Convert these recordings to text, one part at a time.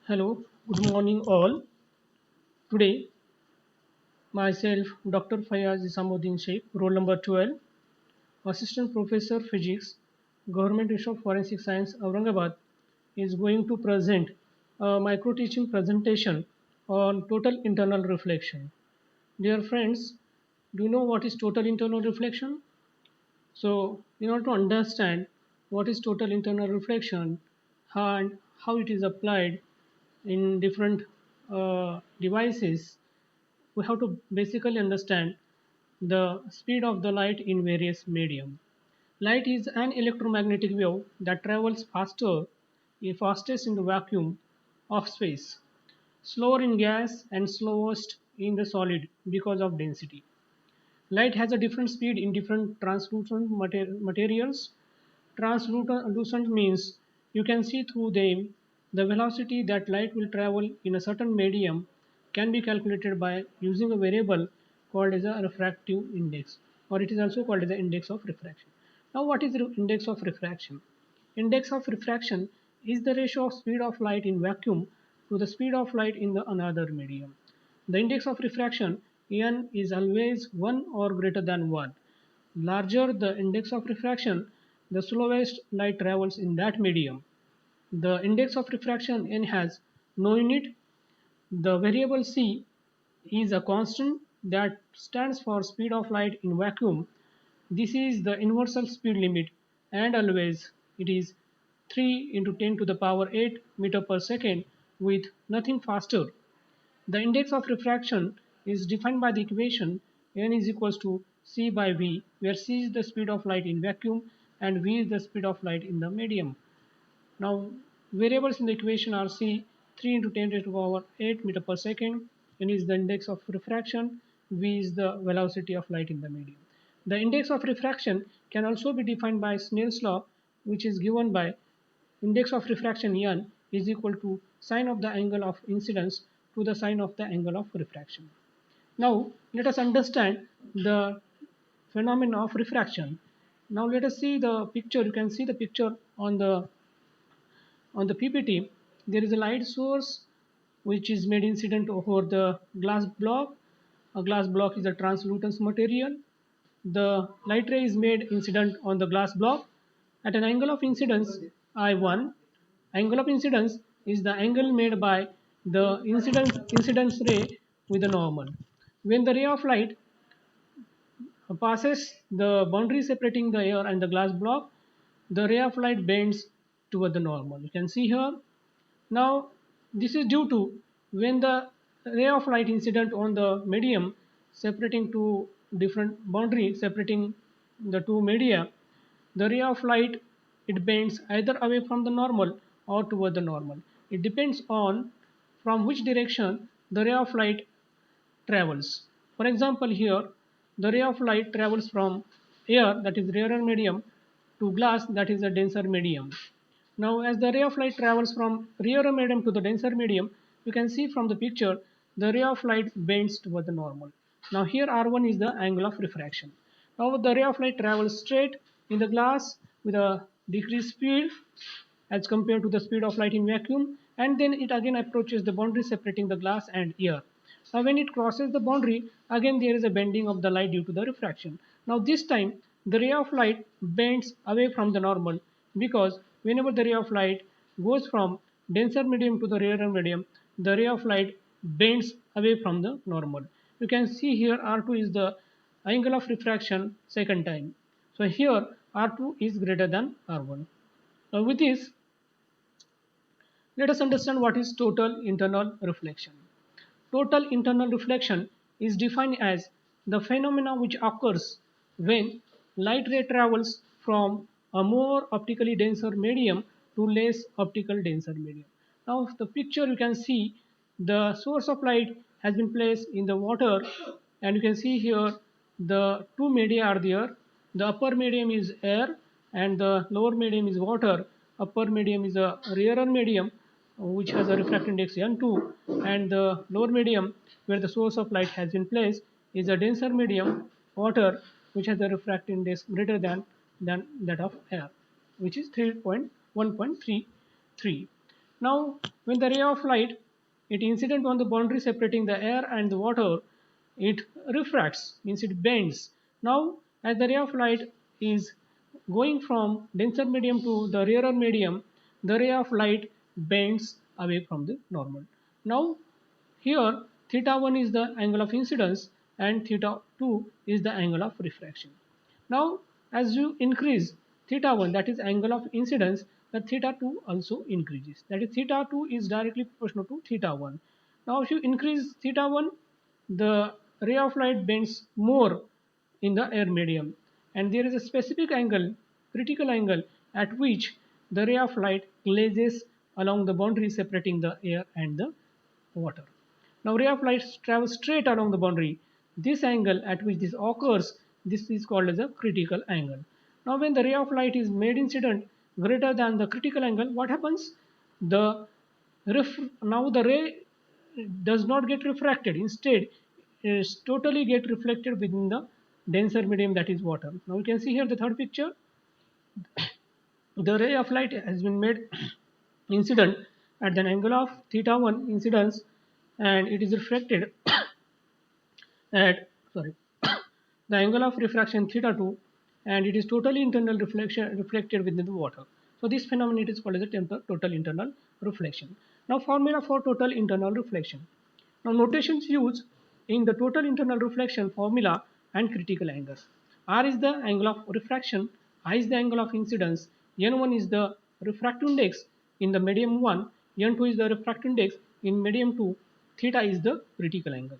Hello, good morning all. Today, myself, Dr. Fayaz Isamuddin Sheikh, roll number 12, Assistant Professor Physics, Government Institute of Forensic Science, Aurangabad, is going to present a micro teaching presentation on total internal reflection. Dear friends, do you know what is total internal reflection? So, in order to understand what is total internal reflection and how it is applied in different devices, we have to basically understand the speed of the light in various medium. Light is an electromagnetic wave that travels fastest in the vacuum of space, slower in gas and slowest in the solid because of density. Light has a different speed in different translucent materials. Translucent means you can see through them. The velocity that light will travel in a certain medium can be calculated by using a variable called as a refractive index, or it is also called as the index of refraction. Now, what is the index of refraction? Index of refraction is the ratio of speed of light in vacuum to the speed of light in the another medium. The index of refraction n is always 1 or greater than 1. Larger the index of refraction, the slowest light travels in that medium. The index of refraction n has no unit. The variable c is a constant that stands for speed of light in vacuum. This is the universal speed limit, and always it is 3 into 10 to the power 8 meter per second with nothing faster. The index of refraction is defined by the equation n is equals to c by v, where c is the speed of light in vacuum and v is the speed of light in the medium. Now, variables in the equation are c 3 into 10 to the power 8 meter per second, n is the index of refraction, v is the velocity of light in the medium. The index of refraction can also be defined by Snell's law, which is given by index of refraction n is equal to sine of the angle of incidence to the sine of the angle of refraction. Now, let us understand the phenomena of refraction. Now, let us see the picture. You can see the picture on the PPT. There is a light source which is made incident over the glass block. A glass block is a translucent material. The light ray is made incident on the glass block at an angle of incidence I1. Angle of incidence is the angle made by the incidence ray with the normal. When the ray of light passes the boundary separating the air and the glass block, the ray of light bends toward the normal. You can see here. Now, this is due to when the ray of light incident on the medium separating two different boundary separating the two media, the ray of light it bends either away from the normal or toward the normal. It depends on from which direction the ray of light travels. For example, here the ray of light travels from air, that is rarer medium, to glass, that is a denser medium. Now, as the ray of light travels from rarer medium to the denser medium, you can see from the picture the ray of light bends toward the normal. Now, here R1 is the angle of refraction. Now, the ray of light travels straight in the glass with a decreased speed as compared to the speed of light in vacuum, and then it again approaches the boundary separating the glass and air. Now, when it crosses the boundary, again there is a bending of the light due to the refraction. Now, this time the ray of light bends away from the normal, because whenever the ray of light goes from denser medium to the rarer medium, the ray of light bends away from the normal. You can see here R2 is the angle of refraction second time. So here R2 is greater than R1. Now with this, let us understand what is total internal reflection. Total internal reflection is defined as the phenomena which occurs when light ray travels from a more optically denser medium to less optical denser medium. Now, the picture you can see the source of light has been placed in the water, and you can see here the two media are there. The upper medium is air and the lower medium is water. Upper medium is a rarer medium which has a refractive index n2, and the lower medium where the source of light has been placed is a denser medium water which has a refractive index greater than that of air, which is 3.1.33. Now, when the ray of light it incident on the boundary separating the air and the water, it refracts, means it bends. Now, as the ray of light is going from denser medium to the rarer medium, the ray of light bends away from the normal. Now, here theta 1 is the angle of incidence and theta 2 is the angle of refraction. Now, as you increase theta 1, that is angle of incidence, the theta 2 also increases. That is theta 2 is directly proportional to theta 1. Now, if you increase theta 1, the ray of light bends more in the air medium, and there is a specific angle, critical angle, at which the ray of light glazes along the boundary separating the air and the water. Now, ray of light travels straight along the boundary. This angle at which this occurs, this is called as a critical angle. Now, when the ray of light is made incident greater than the critical angle, what happens? Now the ray does not get refracted. Instead, is totally get reflected within the denser medium, that is water. Now you can see here the third picture. The ray of light has been made incident at an angle of theta 1 incidence, and it is reflected at, sorry, the angle of refraction theta 2, and it is totally internal reflection reflected within the water. So this phenomenon is called as a total internal reflection. Now formula for total internal reflection. Now notations used in the total internal reflection formula and critical angles. R is the angle of refraction, I is the angle of incidence, N1 is the refractive index in the medium 1, N2 is the refractive index in medium 2, theta is the critical angle.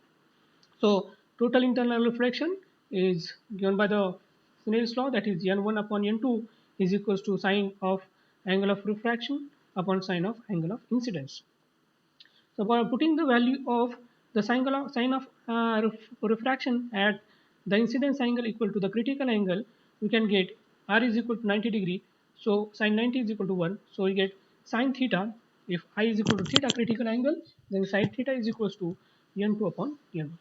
So total internal reflection is given by the Snell's law, that is n1 upon n2 is equals to sine of angle of refraction upon sine of angle of incidence. So by putting the value of the sine of refraction at the incidence angle equal to the critical angle, we can get r is equal to 90 degree. So sine 90 is equal to 1. So we get sine theta. If I is equal to theta critical angle, then sine theta is equals to n2 upon n1.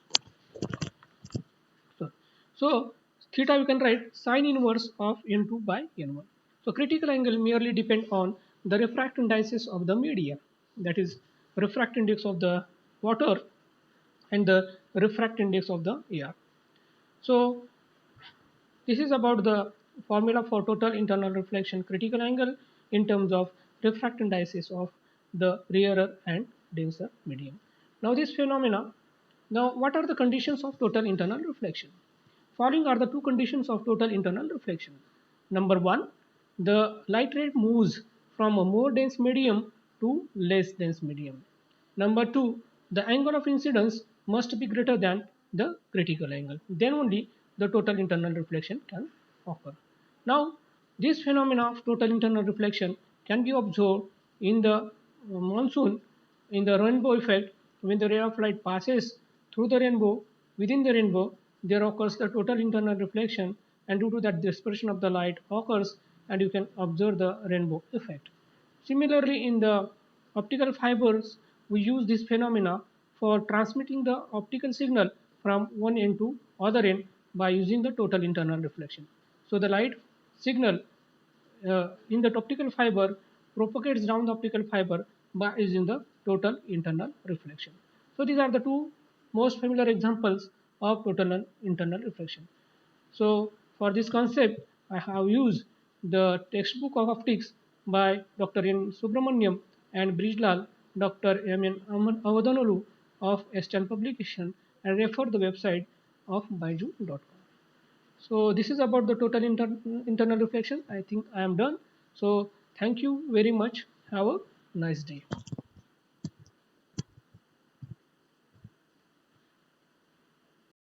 So theta you can write sine inverse of n2 by n1. So critical angle merely depend on the refractive indices of the media, that is refractive index of the water and the refractive index of the air. So this is about the formula for total internal reflection critical angle in terms of refractive indices of the rarer and denser medium. Now this phenomena, now what are the conditions of total internal reflection? Following are the two conditions of total internal reflection. Number one, the light ray moves from a more dense medium to less dense medium. Number two, the angle of incidence must be greater than the critical angle. Then only the total internal reflection can occur. Now, this phenomena of total internal reflection can be observed in the monsoon, in the rainbow effect. When the ray of light passes through the rainbow, within the rainbow there occurs the total internal reflection, and due to that dispersion of the light occurs and you can observe the rainbow effect. Similarly, in the optical fibers, we use this phenomena for transmitting the optical signal from one end to other end by using the total internal reflection. So the light signal in the optical fiber propagates down the optical fiber by using the total internal reflection. So these are the two most familiar examples of total internal reflection. So for this concept, I have used the textbook of optics by Dr. N. Subramaniam and Brijlal, Dr. M. N. Avadanolu of Estelle Publication, and refer the website of Baiju.com. So this is about the total internal reflection. I think I am done. So thank you very much. Have a nice day.